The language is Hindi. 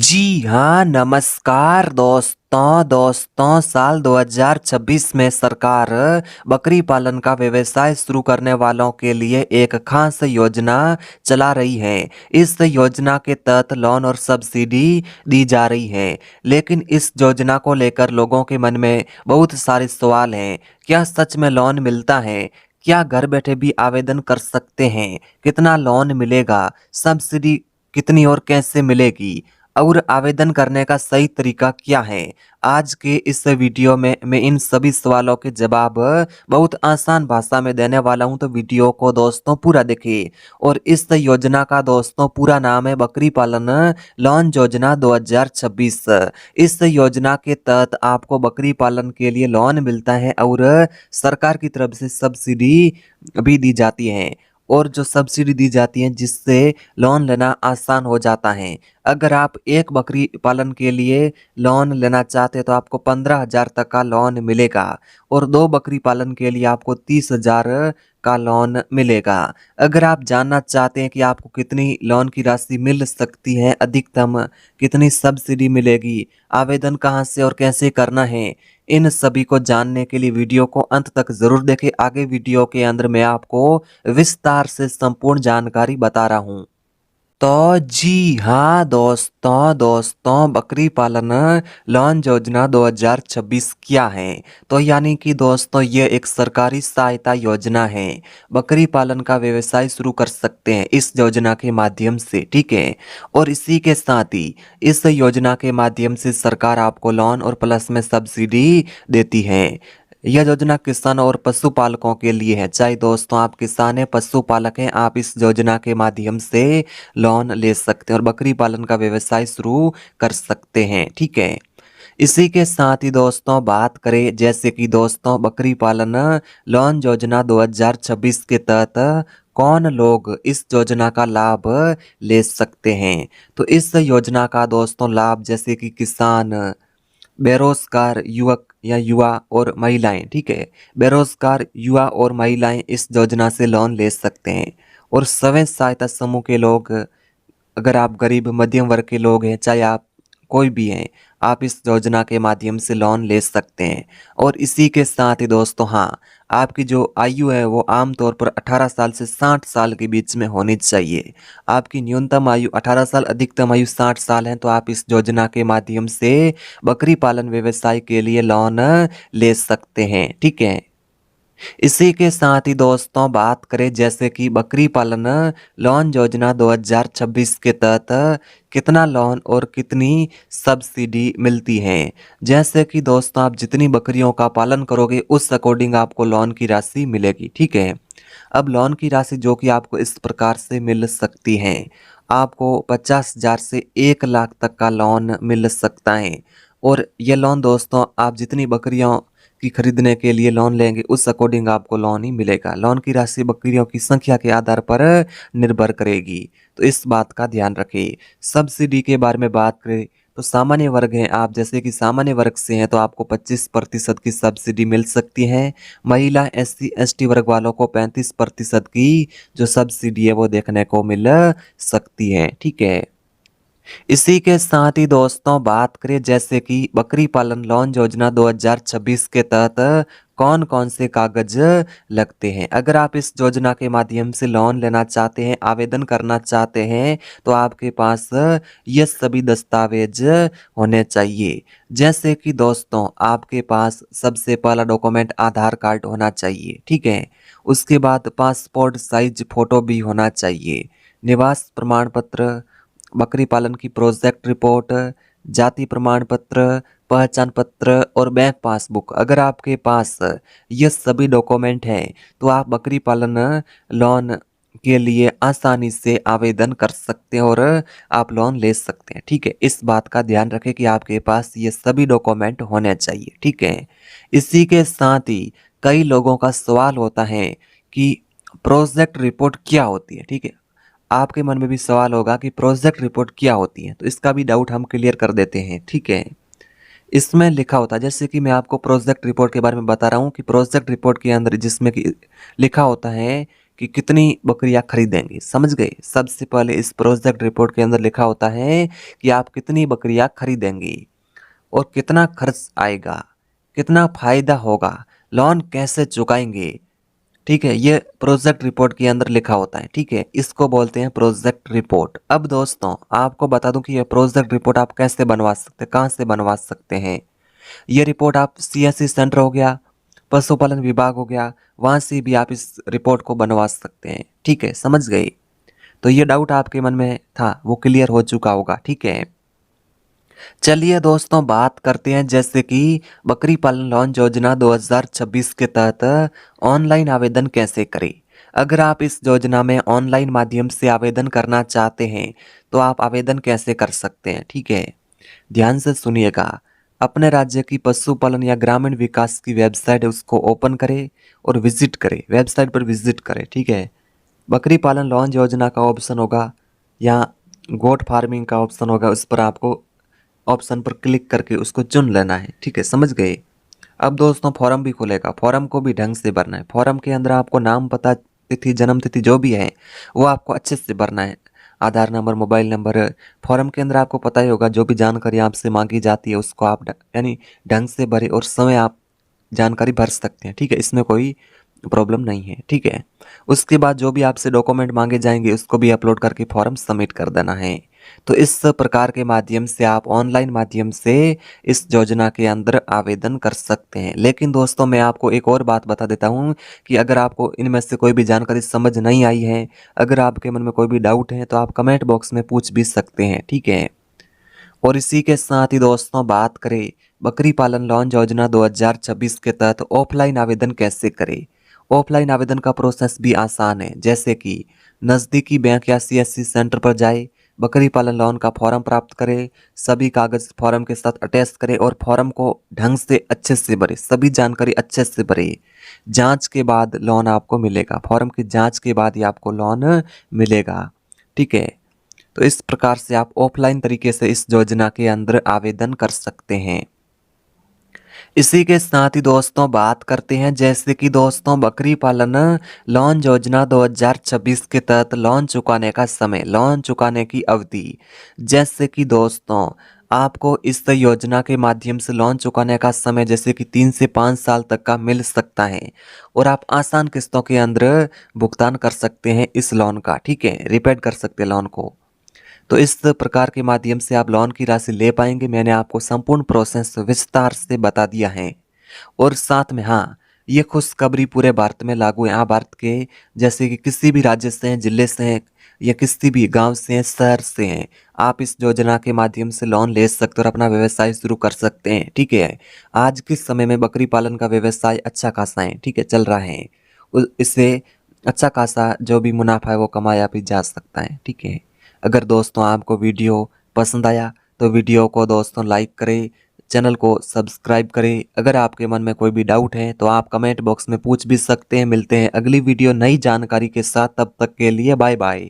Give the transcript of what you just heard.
जी हाँ, नमस्कार दोस्तों साल 2026 में सरकार बकरी पालन का व्यवसाय शुरू करने वालों के लिए एक खास योजना चला रही है। इस योजना के तहत लोन और सब्सिडी दी जा रही है, लेकिन इस योजना को लेकर लोगों के मन में बहुत सारे सवाल हैं। क्या सच में लोन मिलता है? क्या घर बैठे भी आवेदन कर सकते हैं? कितना लोन मिलेगा? सब्सिडी कितनी और कैसे मिलेगी? और आवेदन करने का सही तरीका क्या है? आज के इस वीडियो में मैं इन सभी सवालों के जवाब बहुत आसान भाषा में देने वाला हूं, तो वीडियो को दोस्तों पूरा देखिए। और इस योजना का दोस्तों पूरा नाम है बकरी पालन लोन योजना 2026। इस योजना के तहत आपको बकरी पालन के लिए लोन मिलता है और सरकार की तरफ से सब्सिडी भी दी जाती है। और जो सब्सिडी दी जाती है जिससे लोन लेना आसान हो जाता है। अगर आप एक बकरी पालन के लिए लोन लेना चाहते हैं तो आपको 15,000 तक का लोन मिलेगा, और 2 बकरी पालन के लिए आपको 30,000 का लोन मिलेगा। अगर आप जानना चाहते हैं कि आपको कितनी लोन की राशि मिल सकती है, अधिकतम कितनी सब्सिडी मिलेगी, आवेदन कहाँ से और कैसे करना है, इन सभी को जानने के लिए वीडियो को अंत तक जरूर देखें। आगे वीडियो के अंदर मैं आपको विस्तार से संपूर्ण जानकारी बता रहा हूँ। तो जी हाँ दोस्तों बकरी पालन लोन योजना 2026 क्या है? तो यानी कि दोस्तों ये एक सरकारी सहायता योजना है। बकरी पालन का व्यवसाय शुरू कर सकते हैं इस योजना के माध्यम से, ठीक है। और इसी के साथ ही इस योजना के माध्यम से सरकार आपको लोन और प्लस में सब्सिडी देती है। यह योजना किसान और पशुपालकों के लिए है। चाहे दोस्तों आप किसान हैं, पशुपालक हैं, आप इस योजना के माध्यम से लोन ले सकते हैं और बकरी पालन का व्यवसाय शुरू कर सकते हैं, ठीक है। इसी के साथ ही दोस्तों बात करें जैसे कि दोस्तों बकरी पालन लोन योजना 2026 के तहत कौन लोग इस योजना का लाभ ले सकते हैं। तो इस योजना का दोस्तों लाभ जैसे कि किसान, बेरोजगार युवक या युवा और महिलाएं, ठीक है। बेरोजगार युवा और महिलाएं इस योजना से लोन ले सकते हैं। और स्वयं सहायता समूह के लोग, अगर आप गरीब मध्यम वर्ग के लोग हैं, चाहे आप कोई भी हैं, आप इस योजना के माध्यम से लोन ले सकते हैं। और इसी के साथ ही दोस्तों हाँ, आपकी जो आयु है वो आमतौर पर 18 साल से 60 साल के बीच में होनी चाहिए। आपकी न्यूनतम आयु 18 साल, अधिकतम आयु 60 साल है, तो आप इस योजना के माध्यम से बकरी पालन व्यवसाय के लिए लोन ले सकते हैं, ठीक है। इसी के साथ ही दोस्तों बात करें जैसे कि बकरी पालन लोन योजना 2026 के तहत कितना लोन और कितनी सब्सिडी मिलती है। जैसे कि दोस्तों आप जितनी बकरियों का पालन करोगे उस अकॉर्डिंग आपको लोन की राशि मिलेगी, ठीक है। अब लोन की राशि जो कि आपको इस प्रकार से मिल सकती है, आपको 50,000 से 1 लाख तक का लोन मिल सकता है। और ये लोन दोस्तों आप जितनी बकरियों की खरीदने के लिए लोन लेंगे उस अकॉर्डिंग आपको लोन ही मिलेगा। लोन की राशि बकरियों की संख्या के आधार पर निर्भर करेगी, तो इस बात का ध्यान रखें। सब्सिडी के बारे में बात करें तो सामान्य वर्ग हैं आप, जैसे कि सामान्य वर्ग से हैं तो आपको 25% की सब्सिडी मिल सकती है। महिला SC ST वर्ग वालों को 35% की जो सब्सिडी है वो देखने को मिल सकती है, ठीक है। इसी के साथ ही दोस्तों बात करें जैसे कि बकरी पालन लोन योजना 2026 के तहत कौन कौन से कागज लगते हैं। अगर आप इस योजना के माध्यम से लोन लेना चाहते हैं, आवेदन करना चाहते हैं, तो आपके पास ये सभी दस्तावेज होने चाहिए। जैसे कि दोस्तों आपके पास सबसे पहला डॉक्यूमेंट आधार कार्ड होना चाहिए, ठीक है। उसके बाद पासपोर्ट साइज फोटो भी होना चाहिए, निवास प्रमाण पत्र, बकरी पालन की प्रोजेक्ट रिपोर्ट, जाति प्रमाण पत्र, पहचान पत्र और बैंक पासबुक। अगर आपके पास ये सभी डॉक्यूमेंट हैं तो आप बकरी पालन लोन के लिए आसानी से आवेदन कर सकते हैं और आप लोन ले सकते हैं, ठीक है। इस बात का ध्यान रखें कि आपके पास ये सभी डॉक्यूमेंट होने चाहिए, ठीक है। इसी के साथ ही कई लोगों का सवाल होता है कि प्रोजेक्ट रिपोर्ट क्या होती है, ठीक है। आपके मन में भी सवाल होगा कि प्रोजेक्ट रिपोर्ट क्या होती है, तो इसका भी डाउट हम क्लियर कर देते हैं, ठीक है। इसमें लिखा होता है, जैसे कि मैं आपको प्रोजेक्ट रिपोर्ट के बारे में बता रहा हूँ कि प्रोजेक्ट रिपोर्ट के अंदर जिसमें कि लिखा होता है कि कितनी बकरियां खरीदेंगी, समझ गए। सबसे पहले इस प्रोजेक्ट रिपोर्ट के अंदर लिखा होता है कि आप कितनी बकरियां खरीदेंगी और कितना खर्च आएगा, कितना फायदा होगा, लोन कैसे चुकाएंगे। ठीक है, ये प्रोजेक्ट रिपोर्ट के अंदर लिखा होता है। ठीक है, इसको बोलते हैं प्रोजेक्ट रिपोर्ट। अब दोस्तों आपको बता दूं कि ये प्रोजेक्ट रिपोर्ट आप कैसे बनवा सकते हैं, कहाँ से बनवा सकते हैं। ये रिपोर्ट आप सीएससी सेंटर हो गया, पशुपालन विभाग हो गया, वहां से भी आप इस रिपोर्ट को बनवा सकते हैं। ठीक है, समझ गए। तो ये डाउट आपके मन में था वो क्लियर हो चुका होगा। ठीक है, चलिए दोस्तों बात करते हैं जैसे कि बकरी पालन लोन योजना 2026 के तहत ऑनलाइन आवेदन कैसे करें। अगर आप इस योजना में ऑनलाइन माध्यम से आवेदन करना चाहते हैं तो आप आवेदन कैसे कर सकते हैं। ठीक है, ध्यान से सुनिएगा। अपने राज्य की पशुपालन या ग्रामीण विकास की वेबसाइट है उसको ओपन करें और विजिट करें, वेबसाइट पर विजिट करें। ठीक है, बकरी पालन लोन योजना का ऑप्शन होगा या गोट फार्मिंग का ऑप्शन होगा, उस पर आपको ऑप्शन पर क्लिक करके उसको चुन लेना है। ठीक है, समझ गए। अब दोस्तों फॉर्म भी खुलेगा, फॉर्म को भी ढंग से भरना है। फॉर्म के अंदर आपको नाम, पता, तिथि, जन्म तिथि जो भी है वो आपको अच्छे से भरना है। आधार नंबर, मोबाइल नंबर। फॉर्म के अंदर आपको पता ही होगा जो भी जानकारी आपसे मांगी जाती है उसको आप यानी ढंग से भरे और समय आप जानकारी भर सकते हैं। ठीक है, इसमें कोई प्रॉब्लम नहीं है। ठीक है, उसके बाद जो भी आपसे डॉक्यूमेंट मांगे जाएंगे उसको भी अपलोड करके फॉर्म सबमिट कर देना है। तो इस प्रकार के माध्यम से आप ऑनलाइन माध्यम से इस योजना के अंदर आवेदन कर सकते हैं। लेकिन दोस्तों मैं आपको एक और बात बता देता हूं कि अगर आपको इनमें से कोई भी जानकारी समझ नहीं आई है, अगर आपके मन में कोई भी डाउट है तो आप कमेंट बॉक्स में पूछ भी सकते हैं। ठीक है, और इसी के साथ ही दोस्तों बात करें बकरी पालन लोन योजना 2026 के तहत ऑफलाइन आवेदन कैसे करें। ऑफलाइन आवेदन का प्रोसेस भी आसान है, जैसे कि नज़दीकी बैंक या सीएससी सेंटर पर जाए, बकरी पालन लोन का फॉर्म प्राप्त करें, सभी कागज फॉर्म के साथ अटैच करें और फॉर्म को ढंग से अच्छे से भरें, सभी जानकारी अच्छे से भरें। जांच के बाद लोन आपको मिलेगा, फॉर्म की जांच के बाद ही आपको लोन मिलेगा। ठीक है, तो इस प्रकार से आप ऑफलाइन तरीके से इस योजना के अंदर आवेदन कर सकते हैं। इसी के साथ ही दोस्तों बात करते हैं जैसे कि दोस्तों बकरी पालन लोन योजना 2026 के तहत लोन चुकाने का समय, लोन चुकाने की अवधि। जैसे कि दोस्तों आपको इस योजना के माध्यम से लोन चुकाने का समय जैसे कि 3 से 5 साल तक का मिल सकता है और आप आसान किस्तों के अंदर भुगतान कर सकते हैं इस लोन का। ठीक है, रिपेड कर सकते हैं लोन को। तो इस प्रकार के माध्यम से आप लोन की राशि ले पाएंगे। मैंने आपको संपूर्ण प्रोसेस विस्तार से बता दिया है। और साथ में हाँ, ये खुशखबरी पूरे भारत में लागू है। हाँ, भारत के जैसे कि किसी भी राज्य से हैं, जिले से हैं या किसी भी गांव से हैं, शहर से हैं, आप इस योजना के माध्यम से लोन ले सकते हो और अपना व्यवसाय शुरू कर सकते हैं। ठीक है, आज के समय में बकरी पालन का व्यवसाय अच्छा खासा है। ठीक है, चल रहा है, इससे अच्छा खासा जो भी मुनाफा है वो कमाया भी जा सकता है। ठीक है, अगर दोस्तों आपको वीडियो पसंद आया तो वीडियो को दोस्तों लाइक करें, चैनल को सब्सक्राइब करें। अगर आपके मन में कोई भी डाउट है तो आप कमेंट बॉक्स में पूछ भी सकते हैं। मिलते हैं अगली वीडियो नई जानकारी के साथ, तब तक के लिए बाय बाय।